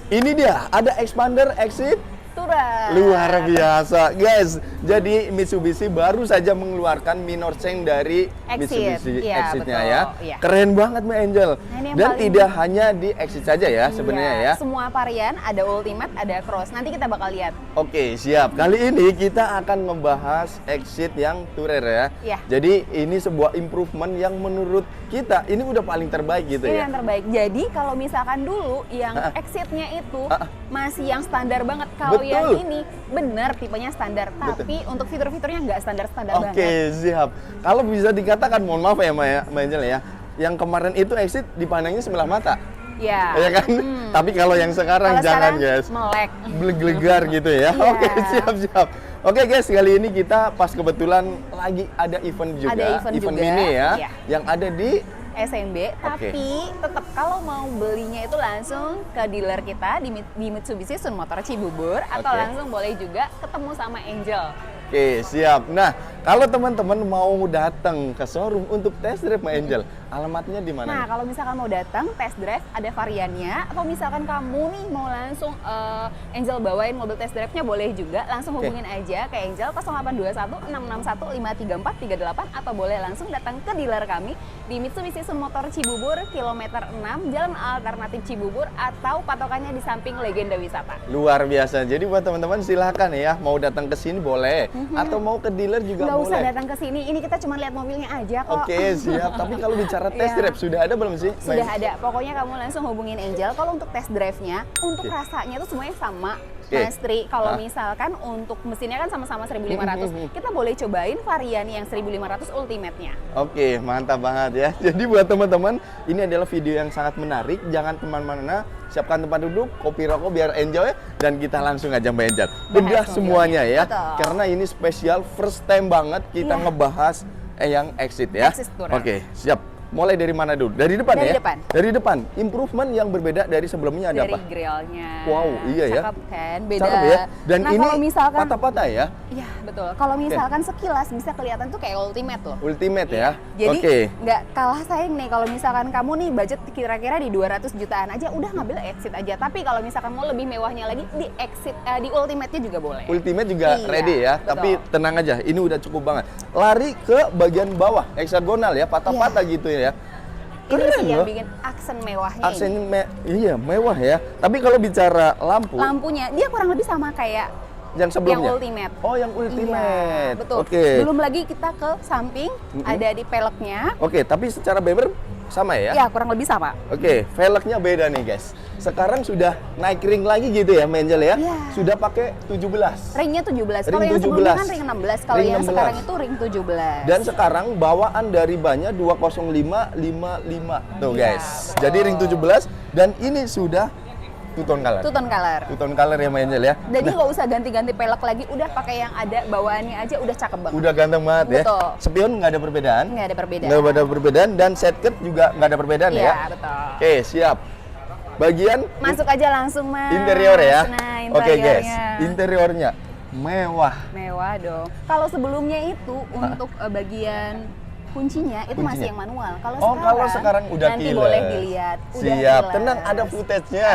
Ini dia, ada expander exit Tourer. luar biasa, guys. Jadi Mitsubishi baru saja mengeluarkan minor change dari Exit. Mitsubishi Iya, Exit-nya betul. ya. Iya. Keren banget Mbak Angel. Nah, ini yang Dan paling- tidak hanya di Exit saja ya sebenarnya ya. Semua varian, ada Ultimate, ada Cross. Nanti kita bakal lihat. Oke, siap. Kali ini kita akan membahas Exit yang Tourer ya. Iya. Jadi ini sebuah improvement yang menurut kita ini udah paling terbaik gitu Ini ya. yang terbaik. Jadi kalau misalkan dulu yang Ha-ha. Exit-nya itu Ha-ha. masih yang standar banget. Kalau Betul. yang ini bener tipenya standar, tapi untuk fitur-fiturnya nggak standar-standar Oke, banget. siap. Kalau bisa dikatakan, mohon maaf ya Mbak Angel ya. Yang kemarin itu Exit dipandangnya sebelah mata. Ya. Ya kan? Tapi kalau yang sekarang Kalau jangan sekarang guys. melek. Gelegar gitu ya. Iya. Oke, siap-siap. Oke guys, kali ini kita pas kebetulan lagi ada event juga, Ada event juga, mini ya, iya. yang ada di SMB, tapi tetap kalau mau belinya itu langsung ke dealer kita di Mitsubishi Sun Motor Cibubur atau Oke. langsung boleh juga ketemu sama Angel. Oke, siap. Nah, kalau teman-teman mau datang ke showroom untuk test drive Mbak Angel, alamatnya di mana? Nah, kalau misalkan mau datang test drive ada variannya, atau misalkan kamu nih mau langsung Angel bawain mobil test drive-nya boleh juga, langsung Oke. hubungin aja ke Angel 0821 661 534 38 atau boleh langsung datang ke dealer kami di Mitsubishi Sun Motor Cibubur kilometer 6 Jalan Alternatif Cibubur atau patokannya di samping Legenda Wisata. Luar biasa. Jadi buat teman-teman silahkan ya, mau datang ke sini boleh, atau mau ke dealer juga Nggak boleh. usah datang ke sini, ini kita cuma lihat mobilnya aja kok. Oke, siap. Tapi kalau bicara test Iya. drive sudah ada belum sih? Mbak Sudah Angel? ada, pokoknya kamu langsung hubungin Angel. Kalau untuk test drive-nya, untuk Oke. rasanya tuh semuanya sama. Oke. Mas Tri, kalau Hah? misalkan untuk mesinnya kan sama-sama 1500, kita boleh cobain varian yang 1500 Ultimate-nya. Oke, mantap banget ya. Jadi buat teman-teman, ini adalah video yang sangat menarik. Jangan kemana-mana, siapkan tempat duduk, kopi rokok biar enjoy, dan kita langsung aja Mbak Angel. Bedah mobilnya. semuanya ya, Betul. karena ini spesial first time banget kita Iya. ngebahas yang Exit ya. Exit Tourer. Oke, siap. Mulai dari mana dulu? Dari depan Dari ya? depan. Dari depan. Improvement yang berbeda dari sebelumnya ada Dari apa? grillnya. Wow, iya ya. Cakep kan, beda. Cakep ya. Dan nah, ini kalau misalkan, patah-patah ya. iya betul. Kalau misalkan sekilas bisa kelihatan tuh kayak Ultimate loh. Ultimate ya. Jadi Oke. nggak kalah saing nih kalau misalkan kamu nih budget kira-kira di 200 jutaan aja udah ngambil Exit aja. Tapi kalau misalkan mau lebih mewahnya lagi di Exit di Ultimate-nya juga boleh. Ultimate juga Iya, ready ya, betul. tapi tenang aja, ini udah cukup banget. Lari ke bagian bawah, heksagonal ya, patah-patah gitu ya. Ini Keren sih yang loh. bikin aksen mewahnya Aksen ini. iya mewah ya. Tapi kalau bicara lampu, Lampunya dia kurang lebih sama kayak yang sebelumnya. yang Ultimate. Oh, yang Iya, Ultimate. betul. Oke. Belum lagi kita ke samping ada di peleknya. Oke, tapi secara beber sama ya? Ya kurang lebih sama. Oke, velgnya beda nih guys. Sekarang sudah naik ring lagi gitu ya, Menjel ya? Iya. Sudah pakai 17. Ringnya 17. Kalau Ring yang sebelumnya 17. kan ring 16. Kalau Ring yang 16. sekarang itu ring 17. Dan sekarang bawaan dari bannya 20555 tuh Iya, guys. betul. Jadi ring 17 dan ini sudah two tone color. Two tone color. Two tone color ya Mbak Angel ya. Jadi nggak usah ganti-ganti pelek lagi, udah pakai yang ada bawaannya aja udah cakep banget. Udah ganteng banget ya. Betul. Spion nggak ada perbedaan. Nggak ada perbedaan. Nggak ada perbedaan dan set cut juga nggak ada perbedaan Iya, ya. betul. Oke, siap. Bagian Masuk aja langsung, Mas. interior ya. Nah, Oke guys, interiornya. interiornya mewah. Mewah dong. Kalau sebelumnya itu untuk bagian kuncinya itu masih Kuncinya? yang manual. Kalau sekarang udah nanti keyless. boleh dilihat. Udah Siap, keyless. tenang ada footage-nya.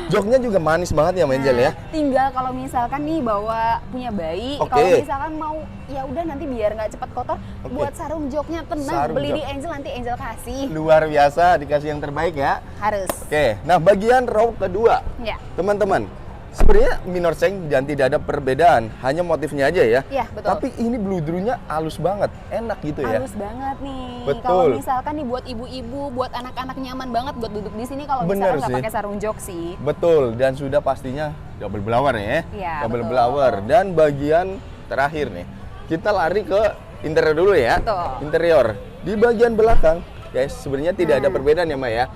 Joknya juga manis banget ya Menjel ya. Tinggal kalau misalkan nih bawa punya bayi, Oke. kalau misalkan mau ya udah nanti biar nggak cepat kotor, Oke. buat sarung joknya tenang, Sarung beli jok. di Angel nanti Angel kasih. Luar biasa, dikasih yang terbaik ya. Harus. Oke, nah bagian row kedua, Ya. teman-teman, sebenarnya minor change dan tidak ada perbedaan, hanya motifnya aja ya. Iya, betul. Tapi ini bludrunya halus banget, enak gitu ya. Halus banget nih. Betul. Kalau misalkan nih buat ibu-ibu, buat anak-anak nyaman banget buat duduk di sini kalau Bener misalkan nggak sih. pakai sarung jok sih. Betul, dan sudah pastinya double blower ya. Iya, Double betul. blower. Dan bagian terakhir nih, kita lari ke interior dulu ya. Betul. Interior. Di bagian belakang, guys, sebenarnya tidak ada perbedaan ya Mbak ya.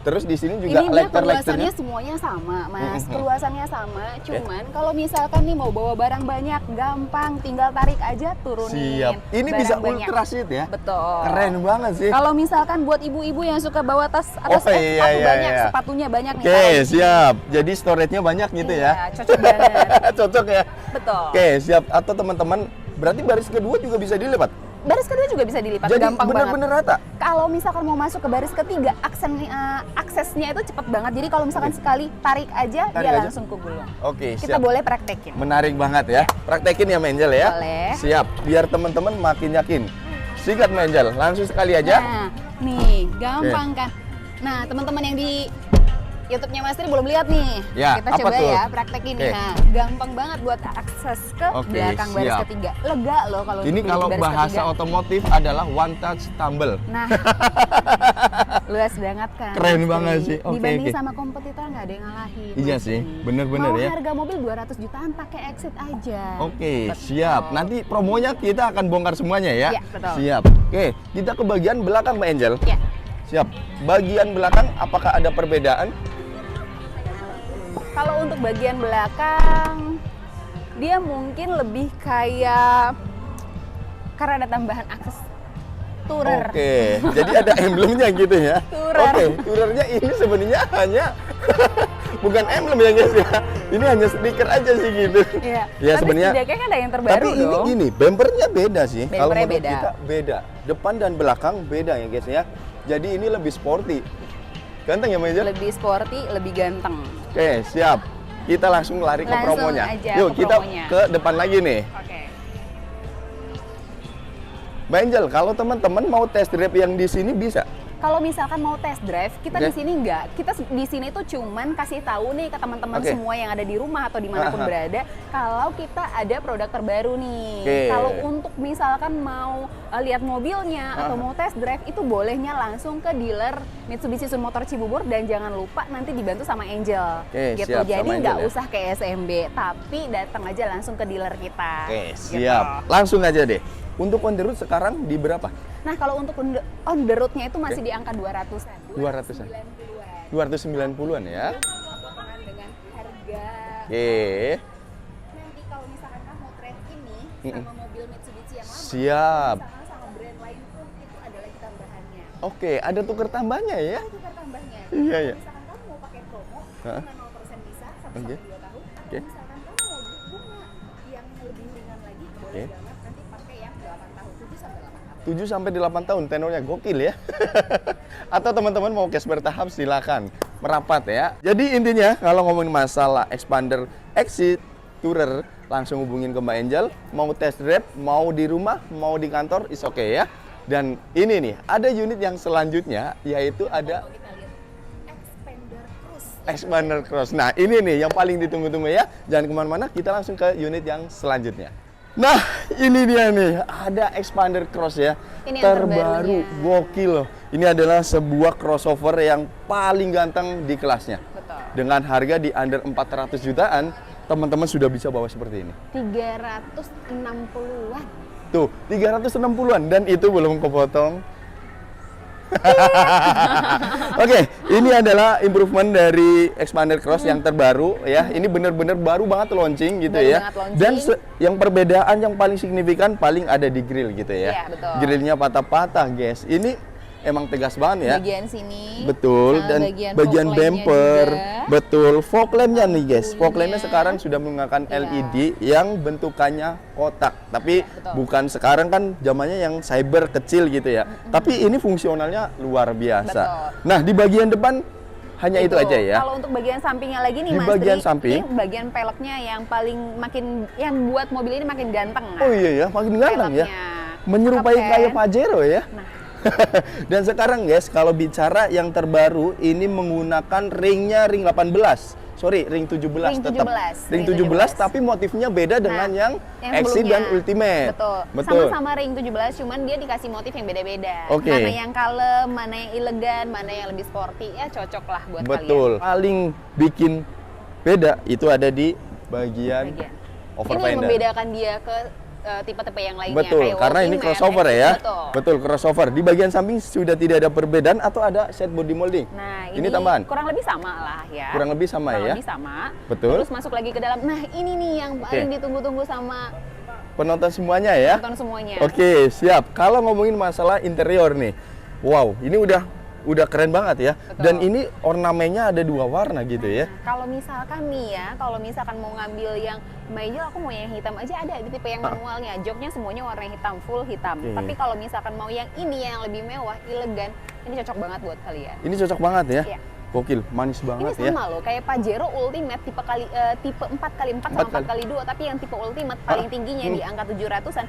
Terus di sini juga Ini dia lekter-lekternya. keluasannya semuanya sama, Mas. Keluasannya sama, cuman kalau misalkan nih mau bawa barang banyak, gampang, tinggal tarik aja turunin. Siap. Ini barang bisa banyak. ultra seat ya. Betul. Keren banget sih. Kalau misalkan buat ibu-ibu yang suka bawa tas atau Oh, iya, sepatu iya, banyak, iya. sepatunya banyak nih. Oke, taruh di sini. siap. Jadi storage-nya banyak gitu Iya, ya. cocok banget. Cocok ya. Betul. Oke, siap. Atau teman-teman, berarti baris kedua juga bisa dilipat. baris kedua juga bisa dilipat, Jadi gampang banget. bener-bener rata. Kalau misalkan mau masuk ke baris ketiga, aksesnya itu cepet banget. Jadi kalau misalkan sekali tarik aja, Tarik dia aja. langsung ke gulung. Oke, Kita siap. boleh praktekin. Menarik banget ya. Praktekin ya Angel ya. Boleh. Siap. Biar teman-teman makin yakin. Sikat Angel, langsung sekali aja. Nah, nih, gampang kan. Nah, teman-teman yang di YouTube-nya Mas Tri belum lihat nih. Ya, Kita apa coba tuh? ya praktekin Oke. nih. Nah, gampang banget buat akses ke Oke, belakang baris siap. ketiga. Lega loh kalau Ini untuk kalau baris bahasa ketiga. otomotif adalah one touch tumble. Nah, luas banget kan. Keren Mas banget Tri. sih. Oke, Dibanding oke. sama kompetitor nggak ada yang ngalahin. Iya Mas sih, Tri. bener-bener Mau ya. harga mobil 200 jutaan pakai exit aja. Oke, Betul. siap. Nanti promonya kita akan bongkar semuanya ya. Iya, betul. Siap. Oke, kita ke bagian belakang Mbak Angel. Ya. Siap. Bagian belakang apakah ada perbedaan? Kalau untuk bagian belakang, dia mungkin lebih kayak karena ada tambahan akses tourer. Oke, jadi ada emblemnya gitu ya. Tourer. Oke, tourernya ini sebenarnya hanya bukan emblem ya guys ya. Ini hanya stiker aja sih gitu. Iya. Ya Tapi sebenarnya. setidaknya kan ada yang terbaru Tapi ini dong. gini, bumpernya beda sih. Kalau Bumpernya menurut beda. kita beda. Depan dan belakang beda ya guys ya. Jadi ini lebih sporty. Ganteng ya Mbak Angel? Lebih sporty, lebih ganteng. Oke, siap. Kita langsung lari ke Langsung promonya. aja Yuk, ke kita promonya. ke depan lagi nih. Oke. Mbak Angel, kalau teman-teman mau test drive yang di sini bisa? Kalau misalkan mau test drive, kita Oke. di sini enggak. Kita di sini tuh cuman kasih tahu nih ke teman-teman Oke. semua yang ada di rumah atau dimanapun Aha. berada, kalau kita ada produk terbaru nih. Oke. Kalau untuk misalkan mau lihat mobilnya atau Aha. mau test drive, itu bolehnya langsung ke dealer Mitsubishi Sun Motor Cibubur dan jangan lupa nanti dibantu sama Angel. Oke, gitu. siap, Jadi sama nggak Angel ya. usah ke SMB, tapi datang aja langsung ke dealer kita. Oke, Gitu. siap. Langsung aja deh. Untuk on the road sekarang di berapa? Nah, kalau untuk on the road-nya itu masih di angka 200-an. 200-an. 290-an. 290-an ya. Potongan dengan harga. Oke. Nanti kalau misalkan kamu mau trade ini Mm-mm. sama mobil Mitsubishi yang lama, Siap. misalkan sama brand lain pun itu ada lagi tambahannya. Oke, ada tuker tambahnya ya? Itu tukar tambahnya. Iya, iya. Misalkan kamu mau pakai promo, Hah? cuma 0% bisa sampai Oke. 2 tahun. Atau Oke. misalkan kamu mau bunga yang lebih ringan lagi, boleh Oke. banget nanti pakai yang 8 tahun, 7 sampai 8 tahun. 7 sampai 8 tahun tenornya gokil ya. Atau teman-teman mau cash bertahap silakan merapat ya. Jadi intinya kalau ngomongin masalah expander exit tourer langsung hubungin ke Mbak Angel, mau test drive, mau di rumah, mau di kantor is oke ya. Dan ini nih, ada unit yang selanjutnya yaitu ada Kalau kita lihat Expander Cruise. Expander Cross. Nah ini nih yang paling ditunggu-tunggu ya. Jangan kemana-mana, kita langsung ke unit yang selanjutnya. Nah ini dia nih, ada Expander Cross ya. Ini yang terbaru, terbarunya. gokil loh. Ini adalah sebuah crossover yang paling ganteng di kelasnya. Betul. Dengan harga di under 400 jutaan, teman-teman sudah bisa bawa seperti ini. 360-an. Tuh, 360-an dan itu belum kepotong. Oke, ini adalah improvement dari Expander Cross yang terbaru ya. Ini benar-benar baru banget launching gitu Baru ya. banget launching. Dan yang perbedaan yang paling signifikan paling ada di grill gitu ya. Iya, betul. Grillnya patah-patah, guys. Ini emang tegas banget ya. Bagian sini. Betul, sama dan bagian bagian fog lamp-nya bumper, juga. betul, fog lampnya nih guys. Fog Lampunya. lampnya sekarang sudah menggunakan Iya. LED yang bentukannya kotak. Tapi betul. bukan sekarang kan zamannya yang cyber kecil gitu ya. Tapi ini fungsionalnya luar biasa. Betul. Nah di bagian depan hanya itu aja ya. Kalau untuk bagian sampingnya lagi nih Di Mas bagian Tri, samping. ini bagian peleknya yang paling makin yang buat mobil ini makin ganteng. Oh iya ya, makin ganteng ya. Peleknya. Menyerupai Cakep, kayak kan? Pajero ya. Nah, Dan sekarang guys, kalau bicara yang terbaru ini menggunakan ringnya ring 18. Sorry, ring 17 Ring tetap. 17, Ring ring 17 17. tapi motifnya beda dengan yang Exit sebelumnya. dan Ultimate. Betul. Sama-sama ring 17, cuman dia dikasih motif yang beda-beda. Oke. Mana yang kalem, mana yang elegan, mana yang lebih sporty. Ya cocok lah buat Betul. Paling bikin beda itu ada di bagian, kalian. over Ini yang fender. membedakan dia ke tipe-tipe yang lainnya. Betul, kayak karena ini walking man, crossover exit, ya. Betul. Betul, crossover. Di bagian samping sudah tidak ada perbedaan atau ada set body molding. Nah, ini tambahan. kurang lebih sama lah ya. Kurang lebih sama Kurang ya. lebih sama. Betul. Terus masuk lagi ke dalam. Nah, ini nih yang paling ditunggu-tunggu sama Penonton semuanya ya. penonton semuanya. Oke, siap. Kalau ngomongin masalah interior nih, wow, ini udah udah keren banget ya. Betul. Dan ini ornamennya ada 2 warna gitu ya. Kalau misalkan nih ya, kalau misalkan mau ngambil yang Mbak Angel, aku mau yang hitam aja ada di tipe yang manualnya. Joknya semuanya warna hitam, full hitam. Oke. Tapi kalau misalkan mau yang ini yang lebih mewah, elegan, ini cocok banget buat kalian. Ini cocok banget ya. Iya. Gokil, manis Ini banget sama ya. loh, kayak Pajero Ultimate tipe 4x4 sama 4x2, tapi yang tipe Ultimate paling tingginya di angka 700-an.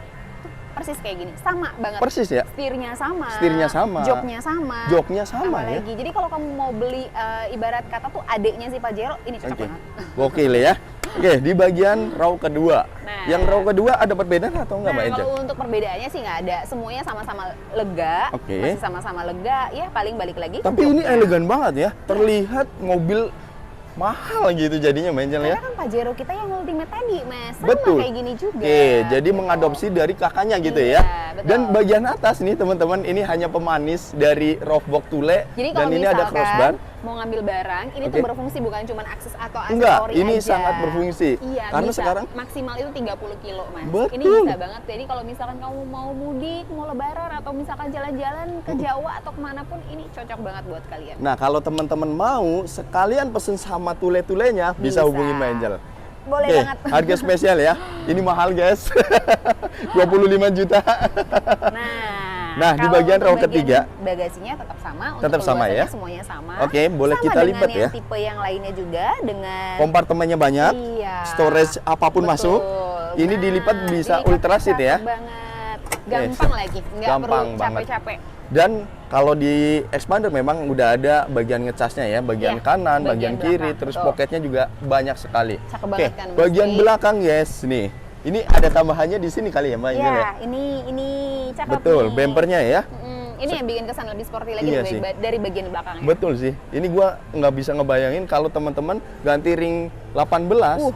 Persis kayak gini, sama banget. Persis ya. Setirnya sama. Setirnya sama. Joknya sama. Joknya sama ya. Apalagi. Jadi kalau kamu mau beli ibarat kata tuh adeknya si Pajero, ini cocok Oke. banget. Gokil ya. Oke, di bagian row kedua. Nah. Yang row kedua ada perbedaan atau enggak, Nah, Mbak Angel? kalau untuk perbedaannya sih nggak ada. Semuanya sama-sama lega, Oke. masih sama-sama lega. Ya paling balik lagi. ke Tapi ini joknya. elegan banget ya. Terlihat mobil mahal gitu jadinya, Mbak Angel ya. Karena kan Pajero kita yang Ultimate tadi, Mas. Sama Betul. kayak gini juga. Oke, jadi gitu. mengadopsi dari kakaknya gitu Iya, ya. betul. Dan bagian atas nih teman-teman, ini hanya pemanis dari roof box tule. Jadi dan kalau ini ada crossbar. mau ngambil barang, ini tuh Oke. berfungsi bukan cuma akses atau Enggak, aksesori ini aja. sangat berfungsi. Iya, Karena bisa. sekarang Maksimal itu 30 kilo, Mas. Betul. Ini bisa banget. Jadi kalau misalkan kamu mau mudik, mau lebaran, atau misalkan jalan-jalan ke Jawa atau kemanapun, ini cocok banget buat kalian. Nah, kalau teman-teman mau sekalian pesen sama tule-tulenya, bisa Bisa. hubungi Mbak Angel. Boleh Oke, banget. harga spesial ya. Ini mahal, guys. 25 juta. Nah, di kalau bagian untuk row ketiga, bagasinya tetap sama, tetap untuk sama keluasannya ya? semuanya sama. Oke, boleh Sama kita dengan lipat yang ya. tipe yang lainnya juga dengan Kompartemennya banyak, Iya. storage apapun Betul. masuk. Ini dilipat bisa dilipat ultra seat ya. cakep banget. Gampang lagi, nggak Gampang perlu banget. capek-capek. Dan kalau di Expander memang udah ada bagian ngecasnya ya, bagian Iya, kanan, bagian bagian kiri, belakang, terus betul. poketnya juga banyak sekali. Cakep Oke, banget kan, Mas bagian Dik? belakang yes nih. Ini ada tambahannya di sini kali ya, Mbak Angel ya? Ya, ini cakep Betul, nih. bempernya ya. Ini yang bikin kesan lebih sporty lagi Iya dari, sih. dari bagian belakangnya. Betul sih. Ini gua nggak bisa ngebayangin kalau teman-teman ganti ring 18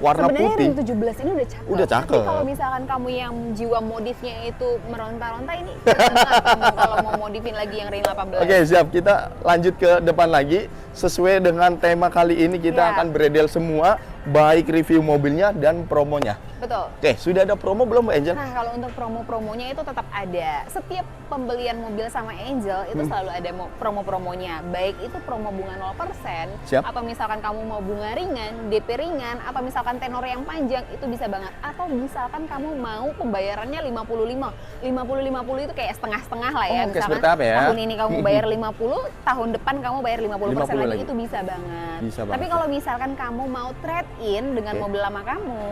warna Sebenarnya putih. ring 17 ini udah cakep. Udah cakep. Tapi kalau misalkan kamu yang jiwa modifnya itu meronta-ronta, ini cakep banget kamu kalau mau modifin lagi yang ring 18. Oke, siap. Kita lanjut ke depan lagi. Sesuai dengan tema kali ini kita Iya. akan beredel semua, baik review mobilnya dan promonya. Betul. Oke, sudah ada promo belum, Mbak Angel? Nah, kalau untuk promo-promonya itu tetap ada. Setiap pembelian mobil sama Angel itu selalu ada promo-promonya. Baik itu promo bunga 0%, Siap. atau misalkan kamu mau bunga ringan, DP ringan, atau misalkan tenor yang panjang, itu bisa banget. Atau misalkan kamu mau pembayarannya 55. 50-50 itu kayak setengah-setengah lah ya. Oh, cash Misalkan bertahap ya. tahun ini kamu bayar 50, tahun depan kamu bayar 50% 50 lagi. lagi. Itu bisa banget. Bisa Tapi banget. kalau misalkan kamu mau trade-in dengan Oke. mobil lama kamu,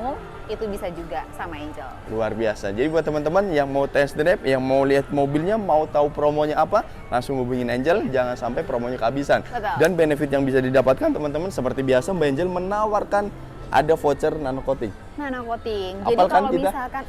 itu bisa juga sama Angel. Luar biasa. Jadi buat teman-teman yang mau test drive, yang mau lihat mobilnya, mau tahu promonya apa, langsung hubungin Angel, jangan sampai promonya kehabisan. Betul. Dan benefit yang bisa didapatkan teman-teman seperti biasa Mbak Angel menawarkan ada voucher nano coating. Nano coating. Jadi Apalkan kalau kita? misalkan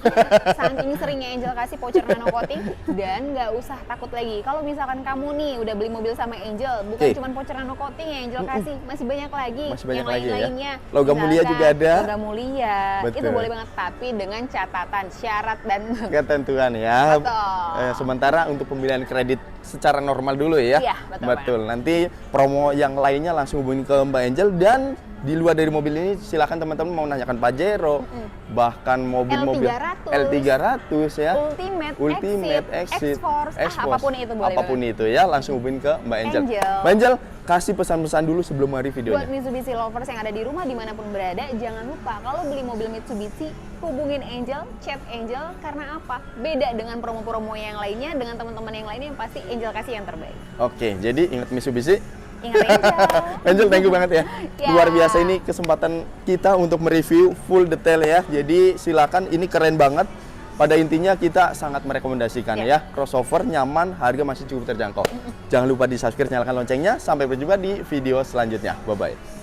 saking seringnya Angel kasih voucher nano coating, dan nggak usah takut lagi. Kalau misalkan kamu nih udah beli mobil sama Angel, bukan Oke. cuma voucher nano coating yang Angel kasih, masih banyak lagi. Masih banyak yang lagi ya. lain-lainnya. Logam mulia Misalkan juga ada. Logam mulia. Betul. Itu boleh banget, tapi dengan catatan, syarat dan Ketentuan ya. Betul. Sementara untuk pembelian kredit secara normal dulu ya. Iya, betul Nanti promo yang lainnya langsung hubungi ke Mbak Angel, dan di luar dari mobil ini silakan teman-teman mau nanyakan Pajero, bahkan mobil-mobil L300 ya. Ultimate, Exit, X-Force, apapun itu boleh Apapun itu ya, langsung hubungin ke Mbak Angel. Angel. Mbak Angel, kasih pesan-pesan dulu sebelum hari Buat videonya. Mitsubishi lovers yang ada di rumah dimanapun berada, jangan lupa kalau beli mobil Mitsubishi, hubungin Angel, chat Angel, karena apa? Beda dengan promo-promo yang lainnya, dengan teman-teman yang lainnya, yang pasti Angel kasih yang terbaik. Oke, jadi ingat Mitsubishi. Ingat Angel. Angel, thank you banget ya. Ya. Luar biasa ini kesempatan kita untuk mereview full detail ya. Jadi silakan, ini keren banget. Pada intinya kita sangat merekomendasikan ya. Crossover nyaman, harga masih cukup terjangkau. Jangan lupa di subscribe, nyalakan loncengnya. Sampai berjumpa di video selanjutnya. Bye-bye.